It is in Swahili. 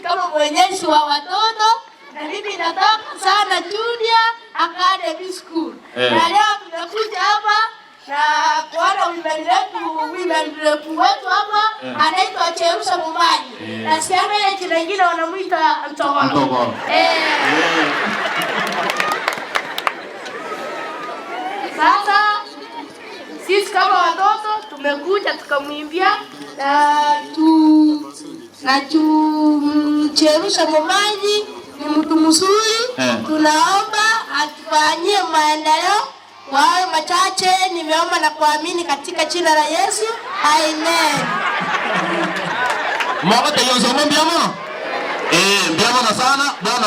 kama mwenyeji wa watoto, na mimi natoka sana Junior Academy School. Na leo tumekuja hapa na kuona women rep wetu hapa anaitwa Cherusha Mumaji. Na siama ile jina lingine wanamuita Mtogoro. Sasa sisi kama watoto tumekuja tukamwimbia na Cherusha Mumaji ni mtu mzuri. Tunaomba atufanyie maendeleo kwa hayo machache nimeomba na kuamini katika jina la Yesu. Amen. Mwaka tayo somo mbiamo. Mbiamo na sana Bwana